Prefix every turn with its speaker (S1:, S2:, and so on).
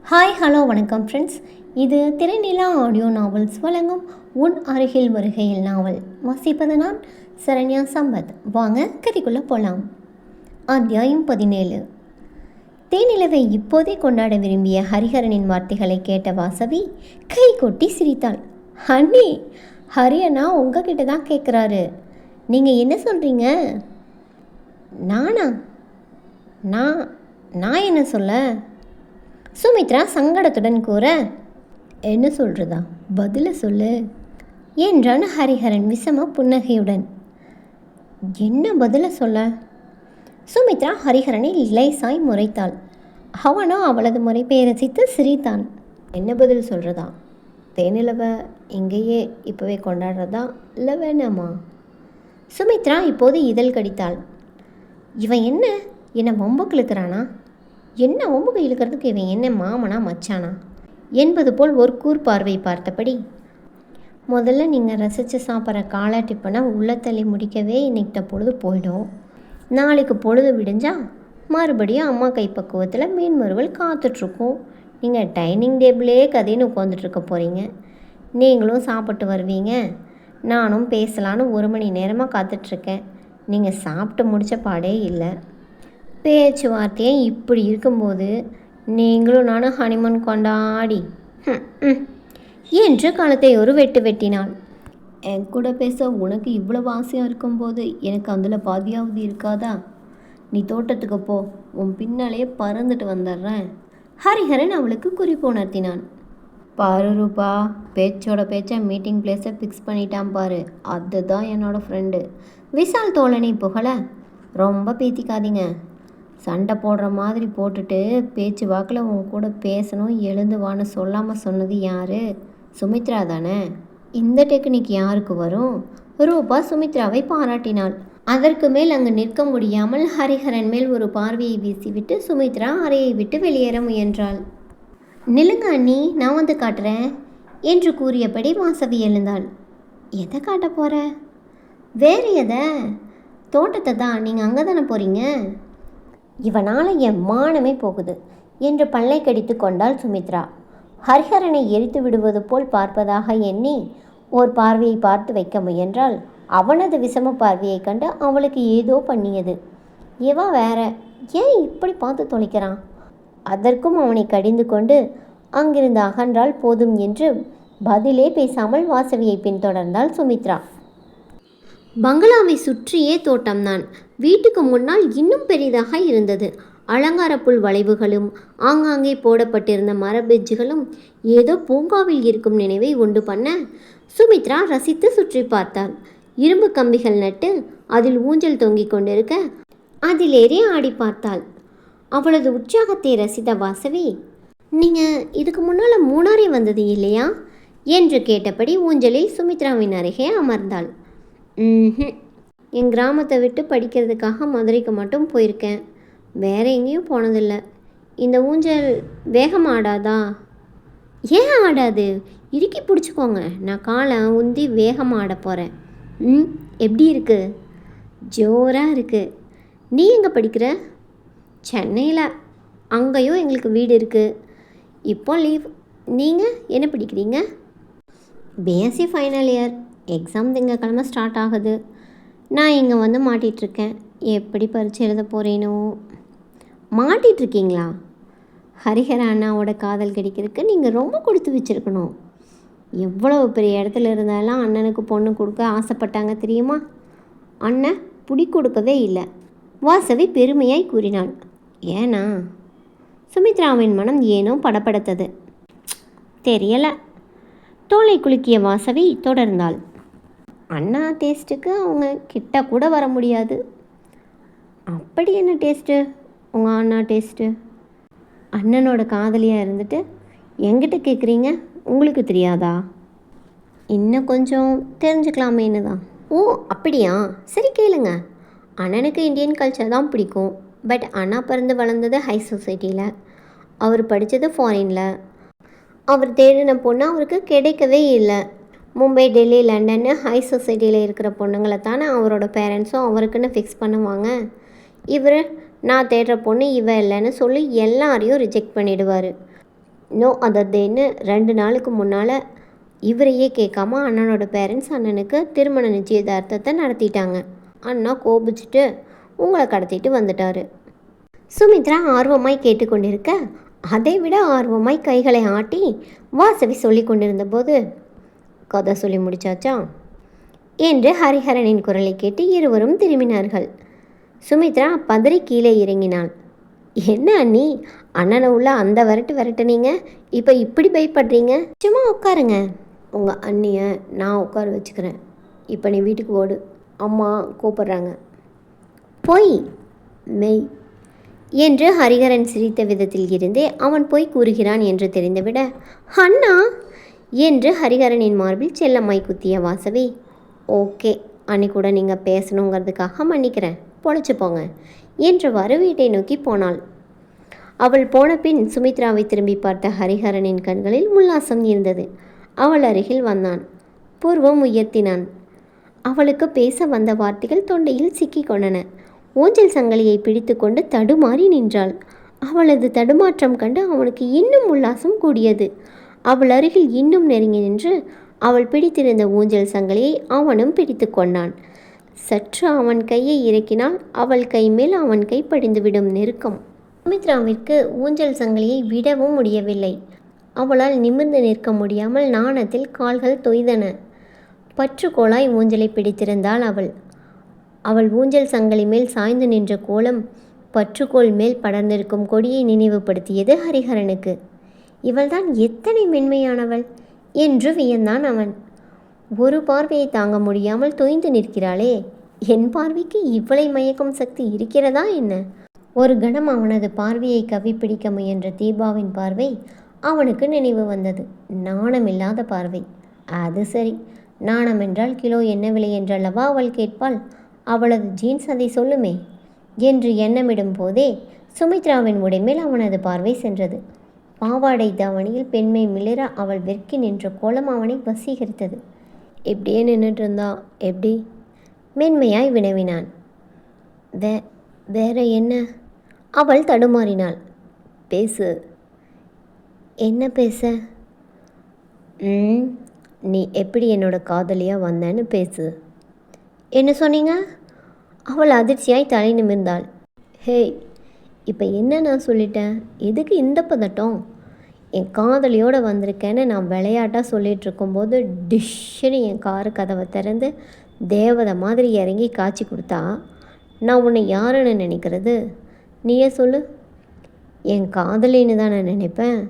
S1: Hi hello வணக்கம் friends. இது திரைநிலா audio novels வழங்கும் உன் அருகில் வருகையில் நாவல். வாசிப்பது நான் சரண்யா சம்பத். வாங்க கதைக்குள்ளே போகலாம். அத்தியாயம் 17. தேனிலவை இப்போதே கொண்டாட விரும்பிய ஹரிஹரனின் வார்த்தைகளை கேட்ட வாசவி கை கொட்டி சிரித்தாள். அண்ணி, ஹரியண்ணா உங்ககிட்ட தான் கேட்குறாரு. நீங்கள் என்ன சொல்கிறீங்க? நானா? நான் நான் என்ன சொல்ல? சுமித்ரா சங்கடத்துடன் கூற, என்ன சொல்கிறதா, பதில சொல்லு என்றான் ஹரிஹரன் விஷம புன்னகையுடன். என்ன பதில சொல்ல? சுமித்ரா ஹரிஹரனை லேசாய் முறைத்தாள். அவனோ அவளது முறைப்பை ரசித்து சிரித்தான். என்ன பதில் சொல்கிறதா? தேனிலவை இங்கேயே இப்போவே கொண்டாடுறதா இல்லை வேணாமா? சுமித்ரா இப்போது இதழ் கடித்தாள். இவன் என்ன வம்புக்கு இழுக்கிறானா? என்ன வம்புக்கு இழுக்கிறதுக்கு இவன் என்ன மாமனா மச்சானா என்பது போல் ஒரு கூர்பார்வை பார்த்தபடி, முதல்ல நீங்கள் ரசித்து சாப்பிட்ற காலை டிப்பனை உள்ளத்தள்ளி முடிக்கவே இன்னைக்கிட்ட பொழுது போயிடும். நாளைக்கு பொழுது விடிஞ்சா மறுபடியும் அம்மா கைப்பக்குவத்தில் மீன் வறுவல் காத்துட்ருக்கோம். நீங்கள் டைனிங் டேபிளே கதைன்னு உட்காந்துட்ருக்க போகிறீங்க. நீங்களும் சாப்பிட்டு வருவீங்க, நானும் பேசலான்னு 1 மணி நேரமாக காத்துட்ருக்கேன். நீங்கள் சாப்பிட்டு முடித்த பாடே இல்லை. பேச்சுவார்த்தையே இப்படி இருக்கும்போது நீங்களும் நானும் ஹனிமூன் கொண்டாடி என்று காலத்தை ஒரு வெட்டு வெட்டினாள். என் கூட பேச உனக்கு இவ்வளவு ஆசையாக இருக்கும்போது எனக்கு அதில் பாதியாவது இருக்காதா? நீ தோட்டத்துக்கு போ, உன் பின்னாலேயே பறந்துட்டு வந்துடுறேன். ஹரிஹரன் அவளுக்கு குறிப்பு உணர்த்தினான். பாரு ரூபா, பேச்சோட பேச்சை மீட்டிங் பிளேஸை ஃபிக்ஸ் பண்ணிட்டான் பாரு, அதுதான் என்னோடய ஃப்ரெண்டு. விஷால் தோழனை புகழ, ரொம்ப பீத்திக்காதீங்க. சண்டை போடுற மாதிரி போட்டுட்டு பேச்சு வாக்கில் உன் கூட பேசணும் எழுந்து வான்னு சொல்லாமல் சொன்னது யார்? சுமித்ரா தானே. இந்த டெக்னிக் யாருக்கு வரும்? ரூபா சுமித்ராவை பாராட்டினாள். அதற்கு மேல் அங்கு நிற்க முடியாமல் ஹரிஹரன் மேல் ஒரு பார்வையை வீசிவிட்டு சுமித்ரா அறையை விட்டு வெளியேற முயன்றாள். நில்லுங்க அண்ணி, நான் வந்து காட்டுறேன் என்று கூறியபடி வாசவி எழுந்தாள். எதை காட்ட போகிற? வேறு எதை? தோட்டத்தை தான். நீங்கள் அங்கே தானே போகிறீங்க. இவனால் என் மானமே போகுது என்று பல்லை கடித்து கொண்டாள் சுமித்ரா. ஹரிஹரனை எரித்து விடுவது போல் பார்ப்பதாக எண்ணி ஓர் பார்வையை பார்த்து வைக்க முயன்றாள். அவனது விஷம பார்வையை கண்டு அவளுக்கு ஏதோ பண்ணியது. இவன் வேற ஏன் இப்படி பார்த்து தொலைக்கிறான்? அதற்கும் அவனை கடிந்து கொண்டு அங்கிருந்து அகன்றால் போதும் என்று பதிலே பேசாமல் வாசவியை பின்தொடர்ந்தாள் சுமித்ரா. பங்களாவை சுற்றியே தோட்டம்தான். வீட்டுக்கு முன்னால் இன்னும் பெரிதாக இருந்தது. அலங்கார புல் வளைவுகளும் ஆங்காங்கே போடப்பட்டிருந்த மர பெஞ்சுகளும் ஏதோ பூங்காவில் இருக்கும் நினைவை உண்டு பண்ண சுமித்ரா ரசித்து சுற்றி பார்த்தாள். இரும்பு கம்பிகள் நட்டு அதில் ஊஞ்சல் தொங்கிக் கொண்டிருக்க அதிலேறி ஆடி பார்த்தாள். அவளது உற்சாகத்தை ரசித்த வாசவி, நீங்கள் இதுக்கு முன்னால் மூணாரே வந்தது இல்லையா என்று கேட்டபடி ஊஞ்சலில் சுமித்ராவின் அருகே அமர்ந்தாள். என் கிராமத்தை விட்டு படிக்கிறதுக்காக மதுரைக்கு மட்டும் போயிருக்கேன், வேற எங்கேயும் போனதில்லை. இந்த ஊஞ்சல் வேகமாக ஆடாதா? ஏன் ஆடாது? இறுக்கி பிடிச்சிக்கோங்க, நான் காலை உந்தி வேகமாக ஆட போகிறேன். எப்படி இருக்கு? ஜோராக இருக்குது. நீ எங்கே படிக்கிற? சென்னையில். அங்கேயும் எங்களுக்கு வீடு இருக்குது. இப்போ லீவ். நீங்கள் என்ன படிக்கிறீங்க? BSc final year. எக்ஸாம் திங்கக்கிழமை ஸ்டார்ட் ஆகுது. நான் இங்கே வந்து மாட்டிகிட்ருக்கேன். எப்படி பரீட்சை எழுத போகிறேனோ. மாட்டிகிட்ருக்கீங்களா? ஹரிஹர அண்ணாவோட காதல் கிடைக்கிறதுக்கு நீங்கள் ரொம்ப கொடுத்து வச்சுருக்கணும். எவ்வளவு பெரிய இடத்துல இருந்தாலும் அண்ணனுக்கு பொண்ணு கொடுக்க ஆசைப்பட்டாங்க தெரியுமா? அண்ணன் புடி கொடுக்கவே இல்லை. வாசவி பெருமையாய் கூறினாள். ஏனா? சுமித்ராவின் மனம் ஏனோ படப்படுத்தது. தெரியலை. தோலை குலுக்கிய வாசவி தொடர்ந்தாள். அண்ணா டேஸ்ட்டுக்கு அவங்க கிட்ட கூட வர முடியாது. அப்படி என்ன டேஸ்ட்டு உங்கள் அண்ணா டேஸ்ட்டு? அண்ணனோட காதலியாக இருந்துட்டு என்கிட்ட கேட்குறீங்க, உங்களுக்கு தெரியாதா? இன்னும் கொஞ்சம் தெரிஞ்சுக்கலாமேன்னு தான். ஓ அப்படியா, சரி கேளுங்க. அண்ணனுக்கு இந்தியன் கல்ச்சர் தான் பிடிக்கும். பட் அண்ணா பிறந்து வளர்ந்தது ஹை சொசைட்டியில், அவர் படித்தது ஃபாரினில். அவர் தேடின பொண்ணு அவருக்கு கிடைக்கவே இல்லை. மும்பை, டெல்லி, லண்டன்னு ஹை சொசைட்டியில் இருக்கிற பொண்ணுங்களை தானே அவரோட பேரண்ட்ஸும் அவருக்குன்னு ஃபிக்ஸ் பண்ணுவாங்க. இவர் நான் தேடுற பொண்ணு இவ இல்லைன்னு சொல்லி எல்லாரையும் ரிஜெக்ட் பண்ணிவிடுவார். நோ அதர் தேன்னு 2 நாளுக்கு முன்னால் இவரையே கேட்காம அண்ணனோட பேரண்ட்ஸ் அண்ணனுக்கு திருமண நிச்சயதார்த்தத்தை நடத்திட்டாங்க. அண்ணா கோபிச்சுட்டு உங்களை கடத்திட்டு வந்துட்டார். சுமித்ரா ஆர்வமாய் கேட்டுக்கொண்டிருக்க, அதை விட ஆர்வமாய் கைகளை ஆட்டி வாசவி சொல்லி கொண்டிருந்த போது, கதை சொல்லி முடிச்சாச்சா என்று ஹரிஹரனின் குரலை கேட்டு இருவரும் திரும்பினார்கள். சுமித்ரா பதறி கீழே இறங்கினாள். என்ன அண்ணி, அண்ணனை உள்ள அந்த விரட்டுனீங்க, இப்போ இப்படி பயப்படுறீங்க? சும்மா உட்காருங்க, உங்கள் அண்ணியை நான் உட்கார வச்சுக்கிறேன். இப்போ நீ வீட்டுக்கு ஓடு, அம்மா கூப்பிட்றாங்க. பொய், மெய் என்று ஹரிஹரன் சிரித்த விதத்தில் இருந்தே அவன் பொய் கூறுகிறான் என்று தெரிந்துவிட, அண்ணா என்று ஹரிஹரனின் மார்பில் செல்லம்மாய் குத்திய வாசவி, ஓகே, அன்னைக்கு கூட நீங்கள் பேசணுங்கிறதுக்காக மன்னிக்கிறேன், பொழைச்சு போங்க என்றவாறு வீட்டை நோக்கி போனாள். அவள் போன பின் சுமித்ராவை திரும்பி பார்த்த ஹரிஹரனின் கண்களில் உல்லாசம் இருந்தது. அவள் அருகில் வந்தான். பூர்வம் உயர்த்தினான். அவளுக்கு பேச வந்த வார்த்தைகள் தொண்டையில் சிக்கி கொண்டன. ஊஞ்சல் சங்கிலியை பிடித்து கொண்டு தடுமாறி நின்றாள். அவளது தடுமாற்றம் கண்டு அவனுக்கு இன்னும் உல்லாசம் கூடியது. அவள் அருகில் இன்னும் நெருங்கி நின்று அவள் பிடித்திருந்த ஊஞ்சல் சங்கிலியை அவனும் பிடித்து கொண்டான். சற்று அவன் கையை இறக்கினால் அவள் கை மேல் அவன் கை படிந்துவிடும் நெருக்கம். சுமித்ராவிற்கு ஊஞ்சல் சங்கிலியை விடவும் முடியவில்லை. அவளால் நிமிர்ந்து நிற்க முடியாமல் நாணத்தில் கால்கள் தொய்தன. பற்றுக்கோளாய் ஊஞ்சலை பிடித்திருந்தாள் அவள். அவள் ஊஞ்சல் சங்கிலி மேல் சாய்ந்து நின்ற கோலம் பற்றுக்கோள் மேல் படர்ந்திருக்கும் கொடியை நினைவுபடுத்தியது ஹரிஹரனுக்கு. இவள்தான் எத்தனை மென்மையானவள் என்று வியந்தான் அவன். ஒரு பார்வையை தாங்க முடியாமல் தொய்ந்து நிற்கிறாளே, என் பார்வைக்கு இவளை மயக்கும் சக்தி இருக்கிறதா என்ன? ஒரு கணம் அவனது பார்வையை கவிப்பிடிக்க முயன்ற தீபாவின் பார்வை அவனுக்கு நினைவு வந்தது. நாணமில்லாத பார்வை. அது சரி, நாணம் என்றால் கிலோ என்ன விலை என்றல்லவா அவள் கேட்பாள். அவளது ஜீன்ஸ் அதை சொல்லுமே என்று எண்ணமிடும் போதே சுமித்ராவின் உடைமேல் அவனது பார்வை சென்றது. பாவாடை தாவணியில் பெண்மை மிளிர அவள் வெறுக்கி நின்ற கோலம் அவனை வசீகரித்தது. எப்படியே நின்றுட்டு இருந்தா எப்படி? மென்மையாய் வினவினான். வேற என்ன? அவள் தடுமாறினாள். பேசு. என்ன பேச? நீ எப்படி என்னோட காதலியாக வந்தேன்னு பேசு. என்ன சொன்னீங்க? அவள் அதிர்ச்சியாய் தலை நிமிர்ந்தாள். ஹேய், இப்போ என்ன நான் சொல்லிட்டேன்? எதுக்கு இந்த பதட்டம்? என் காதலியோடு வந்திருக்கேன்னு நான் விளையாட்டாக சொல்லிகிட்டு இருக்கும்போது டிஷ்ஷுன்னு என் காரு கதவை திறந்து தேவதை மாதிரி இறங்கி காய்ச்சி கொடுத்தா நான் உன்னை யாருன்னு நினைக்கிறது? நீயே சொல்லு. என் காதலின்னு தான் நான் நினைப்பேன்.